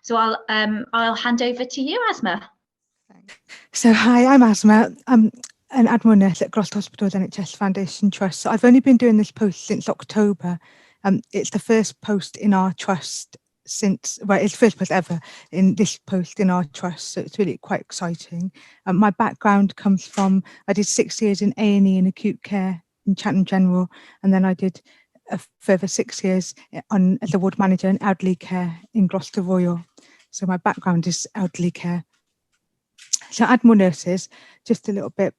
So I'll hand over to you, Asma. So hi, I'm Asma. I'm an Admiral Nurse at Gloucester Hospital's NHS Foundation Trust. So I've only been doing this post since October. It's the first post in our trust since, well, it's the first post ever in this post in our trust. So it's really quite exciting. My background comes from, I did 6 years in A&E in acute care in Cheltenham General, and then I did a further 6 years as a ward manager in elderly care in Gloucester Royal. So my background is elderly care. So Admiral Nurses, just a little bit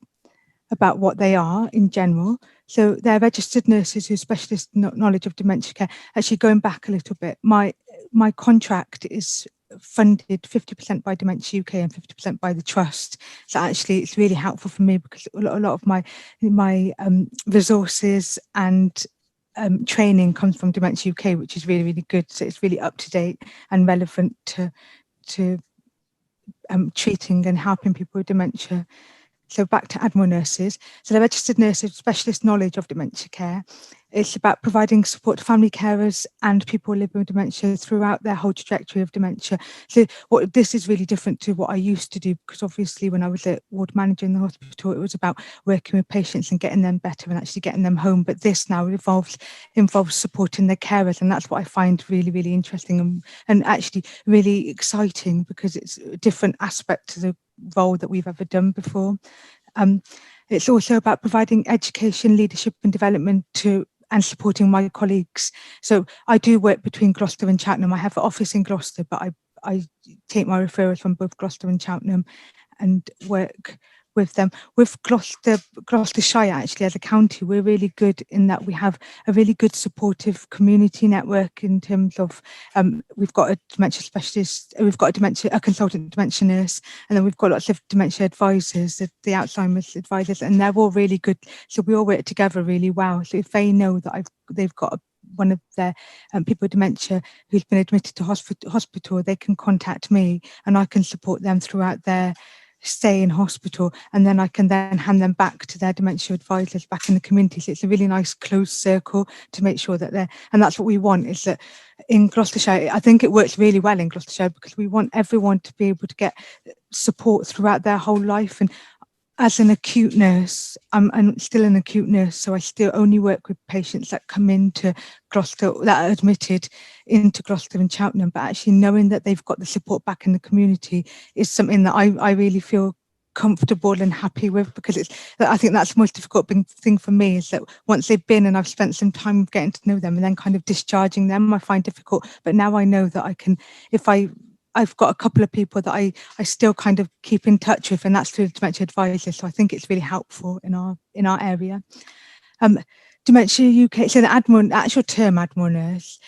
about what they are in general. So they're registered nurses who specialist knowledge of dementia care. Actually, going back a little bit, my contract is funded 50% by Dementia UK and 50% by the trust. So actually, it's really helpful for me because a lot of my resources and training comes from Dementia UK, which is really, really good. So it's really up to date and relevant to treating and helping people with dementia. So back to Admiral Nurses. So they're registered nurses with specialist knowledge of dementia care. It's about providing support to family carers and people living with dementia throughout their whole trajectory of dementia. So this is really different to what I used to do, because obviously when I was a ward manager in the hospital, it was about working with patients and getting them better and actually getting them home. But this now involves supporting the carers, and that's what I find really, really interesting and actually really exciting, because it's a different aspect to the role that we've ever done before. It's also about providing education, leadership and development and supporting my colleagues. So I do work between Gloucester and Cheltenham. I have an office in Gloucester, but I take my referrals from both Gloucester and Cheltenham and work with them. With Gloucestershire, actually, as a county, we're really good in that we have a really good supportive community network in terms of we've got a dementia specialist, we've got a consultant dementia nurse, and then we've got lots of dementia advisors, the Alzheimer's advisors, and they're all really good. So we all work together really well. So if they know that they've got one of their people with dementia who's been admitted to hospital, they can contact me and I can support them throughout their stay in hospital, and then I can then hand them back to their dementia advisors back in the community. So it's a really nice closed circle to make sure that and that's what we want, is that in Gloucestershire, I think it works really well in Gloucestershire, because we want everyone to be able to get support throughout their whole life. And as an acute nurse, I'm still an acute nurse, so I still only work with patients that come into Gloucester, that are admitted into Gloucester and Cheltenham. But actually knowing that they've got the support back in the community is something that I really feel comfortable and happy with, because I think that's the most difficult thing for me, is that once they've been and I've spent some time getting to know them and then kind of discharging them, I find difficult. But now I know that I can, I've got a couple of people that I still kind of keep in touch with, and that's through the dementia advisors. So I think it's really helpful in our area. Dementia UK, so the actual term Admiral Nurse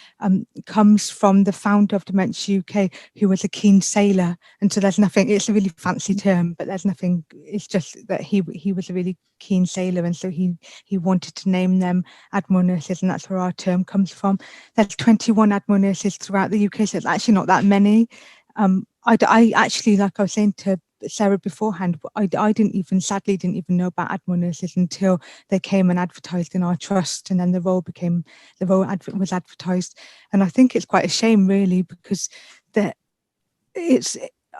comes from the founder of Dementia UK, who was a keen sailor. And so there's nothing, it's a really fancy term, but there's nothing, it's just that he was a really keen sailor. And so he wanted to name them Admiral Nurses, and that's where our term comes from. There's 21 Admiral Nurses throughout the UK, so it's actually not that many. I actually, like I was saying to Sarah beforehand, I sadly didn't even know about Admiral Nurses until they came and advertised in our trust, and then the role was advertised. And I think it's quite a shame, really, because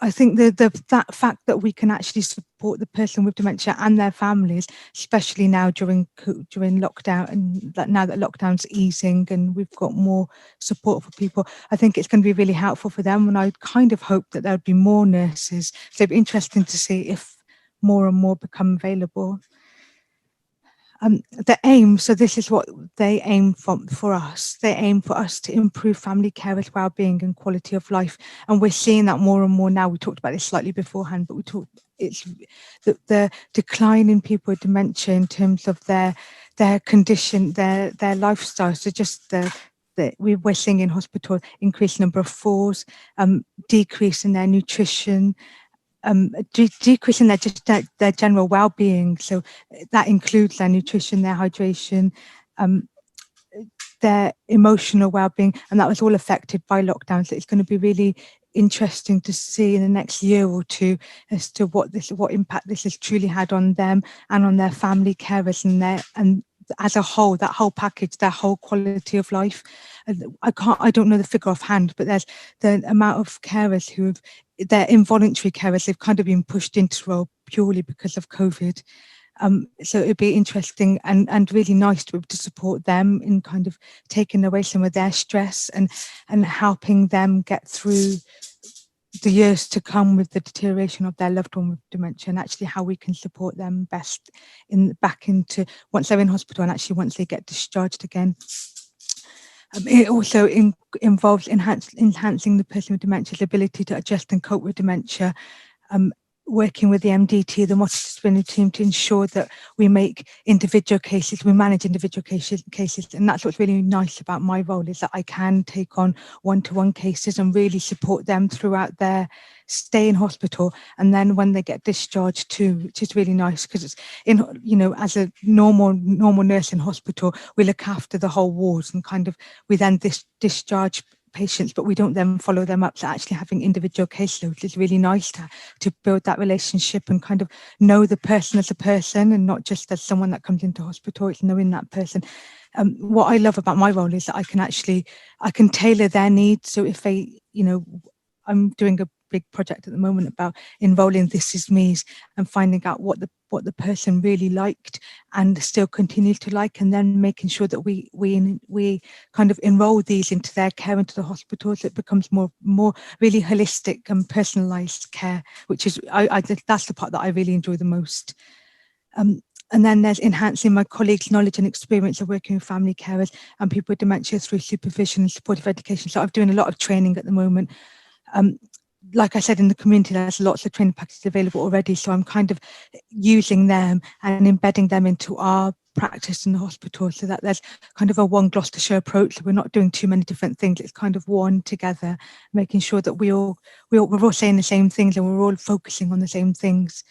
I think that fact that we can actually support the person with dementia and their families, especially now during lockdown, and that now that lockdown's easing and we've got more support for people, I think it's going to be really helpful for them. And I kind of hope that there would be more nurses. So it'd be interesting to see if more and more become available. The aim, so this is what they aim for us. They aim for us to improve family carers' well-being and quality of life, and we're seeing that more and more now. We talked about this slightly beforehand, but it's the decline in people with dementia in terms of their condition, their lifestyle. So just we're seeing in hospital increased number of falls, decrease in their nutrition, decreasing their general well-being. So that includes their nutrition, their hydration, their emotional well-being, and that was all affected by lockdown. So it's going to be really interesting to see in the next year or two as to what impact this has truly had on them and on their family carers and as a whole, that whole package, their whole quality of life. And I don't know the figure offhand, but there's the amount of carers who have, they're involuntary carers, they've kind of been pushed into role purely because of COVID. So it'd be interesting and really nice to be able to support them in kind of taking away some of their stress and helping them get through the years to come with the deterioration of their loved one with dementia, and actually how we can support them best back into once they're in hospital and actually once they get discharged again. It also involves enhancing the person with dementia's ability to adjust and cope with dementia, working with the MDT, the multidisciplinary team, to ensure that we make individual cases, we manage individual cases. And that's what's really nice about my role, is that I can take on one-to-one cases and really support them throughout their stay in hospital. And then when they get discharged too, which is really nice, because it's in, you know, as a normal nurse in hospital, we look after the whole wards and kind of, we then discharge patients, but we don't then follow them up. So actually having individual caseloads is really nice to build that relationship and kind of know the person as a person and not just as someone that comes into hospital. It's knowing that person. What I love about my role is that I can tailor their needs. So if they, you know, I'm doing a big project at the moment about enrolling This Is Me's and finding out what the person really liked and still continue to like, and then making sure that we kind of enroll these into their care into the hospitals. It becomes more really holistic and personalized care, which is that's the part that I really enjoy the most. And then there's enhancing my colleagues' knowledge and experience of working with family carers and people with dementia through supervision and supportive education. So I'm doing a lot of training at the moment. Like I said, in the community, there's lots of training packages available already. So I'm kind of using them and embedding them into our practice in the hospital, so that there's kind of a one Gloucestershire approach. So we're not doing too many different things. It's kind of one together, making sure that we're all saying the same things and we're all focusing on the same things.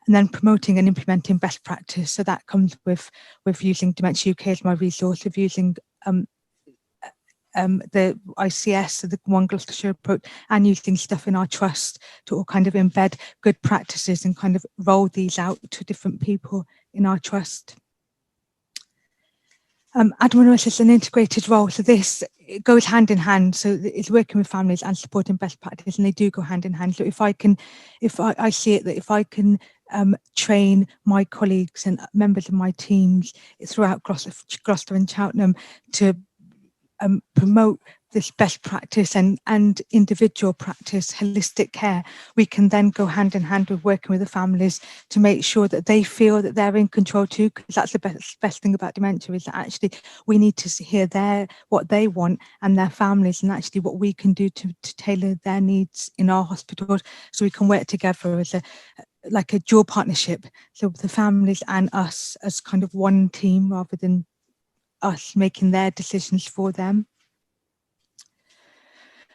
And then promoting and implementing best practice. So that comes with using Dementia UK as my resource, of using the ICS, so the One Gloucestershire approach, and using stuff in our trust to all kind of embed good practices and kind of roll these out to different people in our trust. Admiral Nurses is an integrated role, so it goes hand in hand. So it's working with families and supporting best practice, and they do go hand in hand. So if I see it that if I can train my colleagues and members of my teams throughout Gloucester and Cheltenham to promote this best practice and individual practice, holistic care, we can then go hand in hand with working with the families to make sure that they feel that they're in control too, because that's the best thing about dementia, is that actually we need to hear what they want and their families, and actually what we can do to tailor their needs in our hospitals, so we can work together as like a dual partnership, so the families and us as kind of one team rather than us making their decisions for them.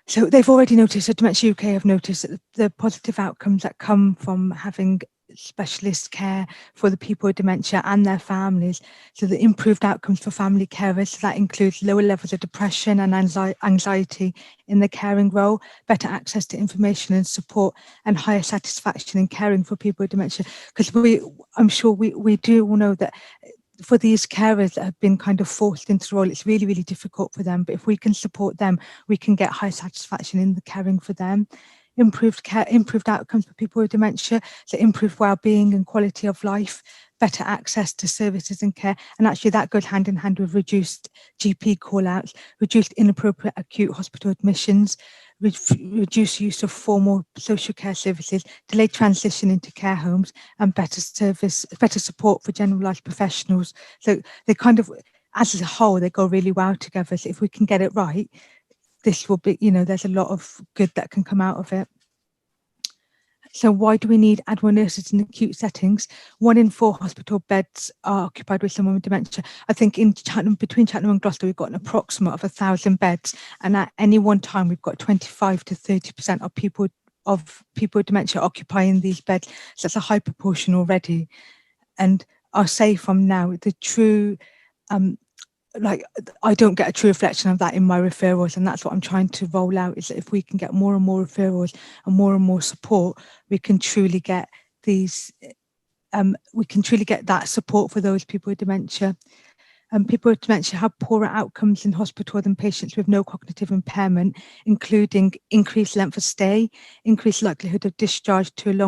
So they've already noticed, so Dementia UK have noticed that the positive outcomes that come from having specialist care for the people with dementia and their families. So the improved outcomes for family carers, so that includes lower levels of depression and anxiety in the caring role, better access to information and support, and higher satisfaction in caring for people with dementia. Because I'm sure we do all know that for these carers that have been kind of forced into the role, it's really, really difficult for them. But if we can support them, we can get high satisfaction in the caring for them. Improved care, improved outcomes for people with dementia, so improved well-being and quality of life, better access to services and care. And actually that goes hand in hand with reduced GP call-outs, reduced inappropriate acute hospital admissions, reduced use of formal social care services, delayed transition into care homes, and better support for generalised professionals. So they kind of, as a whole, they go really well together. So if we can get it right, this will be, there's a lot of good that can come out of it. So why do we need Admiral Nurses in acute settings? 1 in 4 hospital beds are occupied with someone with dementia. I think between Cheltenham and Gloucester, we've got an approximate of 1,000 beds. And at any one time, we've got 25 to 30% of people with dementia occupying these beds. So that's a high proportion already. And I'll say from now, the true, I don't get a true reflection of that in my referrals, and that's what I'm trying to roll out, is that if we can get more and more referrals and more support, we can truly get that support for those people with dementia. People with dementia have poorer outcomes in hospital than patients with no cognitive impairment, including increased length of stay, increased likelihood of discharge to a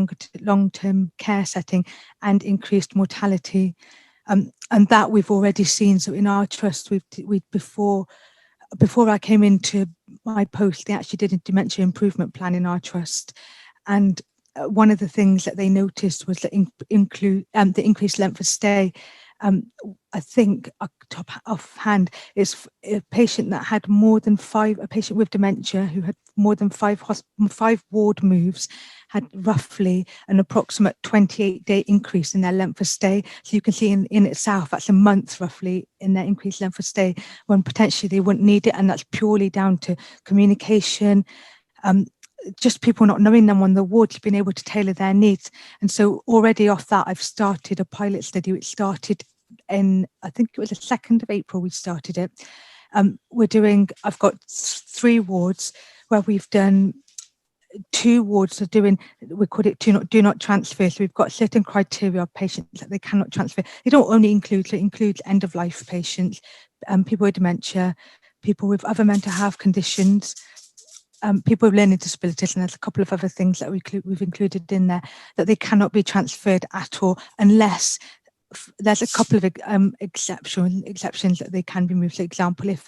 long-term care setting, and increased mortality. And that we've already seen. So in our trust, before I came into my post, they actually did a dementia improvement plan in our trust. And one of the things that they noticed was that the increased length of stay. I think top offhand is a patient that had a patient with dementia who had more than five ward moves had roughly an approximate 28-day increase in their length of stay. So you can see in itself, that's a month roughly in their increased length of stay, when potentially they wouldn't need it. And that's purely down to communication, just people not knowing them on the wards, being able to tailor their needs. And so already off that, I've started a pilot study, which started in, I think it was the 2nd of April we started it. I've got 3 wards where we've done 2 wards are doing, we call it do not transfer. So we've got certain criteria of patients that they cannot transfer. They don't only include, so it includes end of life patients, people with dementia, people with other mental health conditions, people with learning disabilities, and there's a couple of other things that we've included in there, that they cannot be transferred at all unless there's a couple of exceptions that they can be moved. For example, if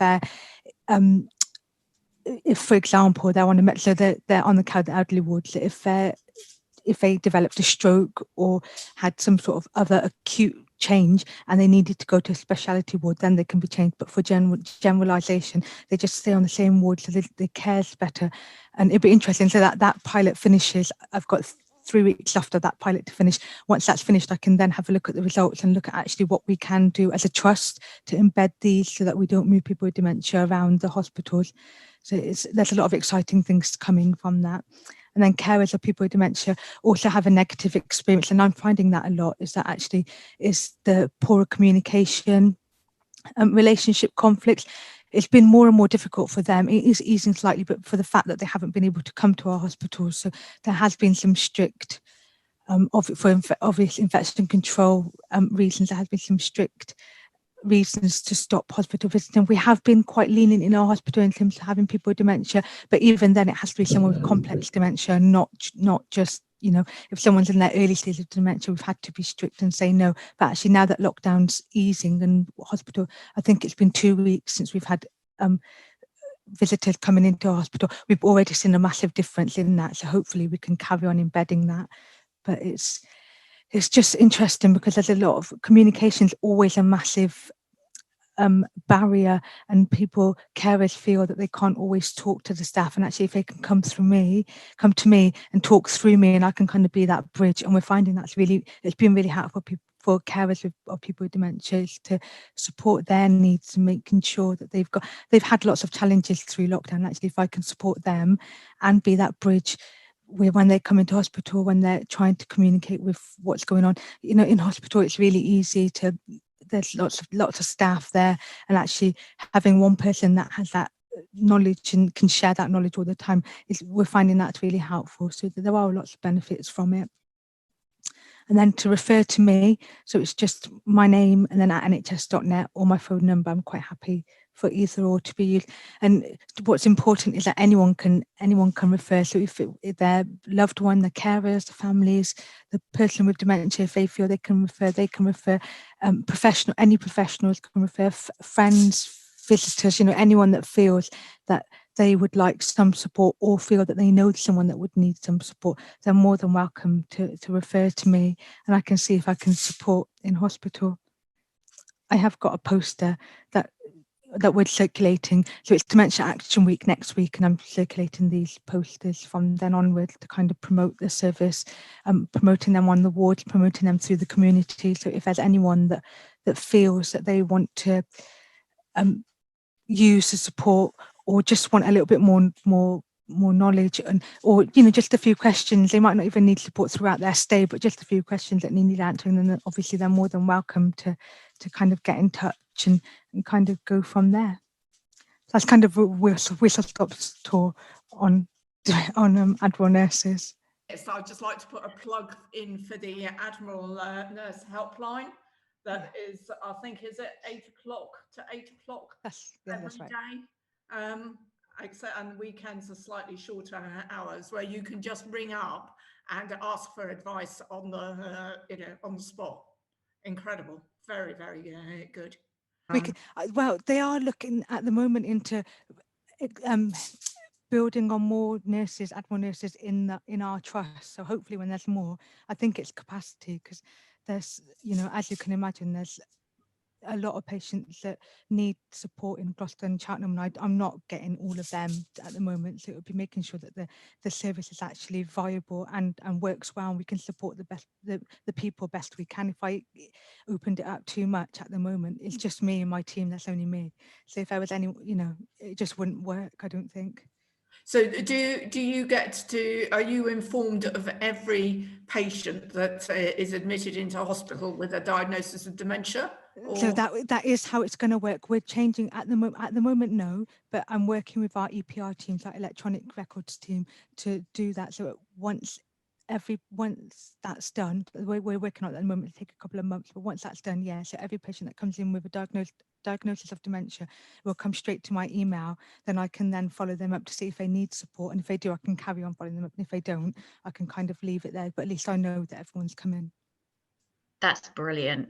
for example they're on they're on the elderly ward, so if they developed a stroke or had some sort of other acute change and they needed to go to a specialty ward, then they can be changed. But for generalisation, they just stay on the same ward, so they cares better. And it'd be interesting. So that pilot finishes. I've got 3 weeks after that pilot to finish. Once that's finished, I can then have a look at the results and look at actually what we can do as a trust to embed these so that we don't move people with dementia around the hospitals. So there's a lot of exciting things coming from that. And then carers of people with dementia also have a negative experience, and I'm finding that a lot, is that actually is the poorer communication, relationship conflicts. It's been more and more difficult for them. It is easing slightly, but for the fact that they haven't been able to come to our hospitals. So there has been some strict, for obvious infection control reasons, there has been some strict reasons to stop hospital visiting. We have been quite lenient in our hospital in terms of having people with dementia, but even then it has to be someone with complex dementia, not just, if someone's in their early stage of dementia, we've had to be strict and say no. But actually now that lockdown's easing and hospital, I think it's been 2 weeks since we've had visitors coming into our hospital, we've already seen a massive difference in that. So hopefully we can carry on embedding that. But it's just interesting because there's a lot of communication's always a massive barrier, and carers feel that they can't always talk to the staff, and actually if they can come to me and talk through me, and I can kind of be that bridge. And we're finding it's been really helpful for carers of people with dementia to support their needs and making sure that they've had lots of challenges through lockdown. Actually, if I can support them and be that bridge when they come into hospital, when they're trying to communicate with what's going on, in hospital it's really easy there's lots of staff there, and actually having one person that has that knowledge and can share that knowledge all the time, we're finding that's really helpful. So there are lots of benefits from it. And then to refer to me, so it's just my name and then at nhs.net or my phone number. I'm quite happy for either or to be used. And what's important is that anyone can refer. So if their loved one, the carers, the families, the person with dementia, if they feel they can refer. Any professionals can refer, friends, visitors, anyone that feels that they would like some support or feel that they know someone that would need some support, they're more than welcome to refer to me, and I can see if I can support in hospital. I have got a poster that we're circulating. So it's Dementia Action Week next week, and I'm circulating these posters from then onwards to kind of promote the service, promoting them on the wards, promoting them through the community. So if there's anyone that feels that they want to use the support, or just want a little bit more knowledge, or just a few questions, they might not even need support throughout their stay, but just a few questions that need answering, then obviously they're more than welcome to kind of get in touch and kind of go from there. So that's kind of a whistle-stop tour on Admiral Nurses. Yes, I'd just like to put a plug in for the Admiral Nurse Helpline that is, I think, is it 8 o'clock to 8 o'clock That's every right. day. Except, and weekends are slightly shorter hours, where you can just ring up and ask for advice on the on the spot. Incredible, very, very good. We can, well, they are looking at the moment into building on more nurses, Admiral nurses in our trust. So hopefully, when there's more, I think it's capacity, because there's, as you can imagine, there's a lot of patients that need support in Gloucester and Cheltenham, and I'm not getting all of them at the moment. So it would be making sure that the service is actually viable and works well, and we can support the people best we can. If I opened it up too much at the moment, it's just me and my team. That's only me. So if there was any, it just wouldn't work, I don't think. So do you are you informed of every patient that is admitted into hospital with a diagnosis of dementia? So that is how it's going to work. We're changing at the moment, no, but I'm working with our EPR teams, our electronic records team, to do that. So once that's done, we're working on it at the moment, it'll take a couple of months, but once that's done, yeah, so every patient that comes in with a diagnosis of dementia will come straight to my email. Then I can then follow them up to see if they need support, and if they do, I can carry on following them up, and if they don't, I can kind of leave it there, but at least I know that everyone's come in. That's brilliant.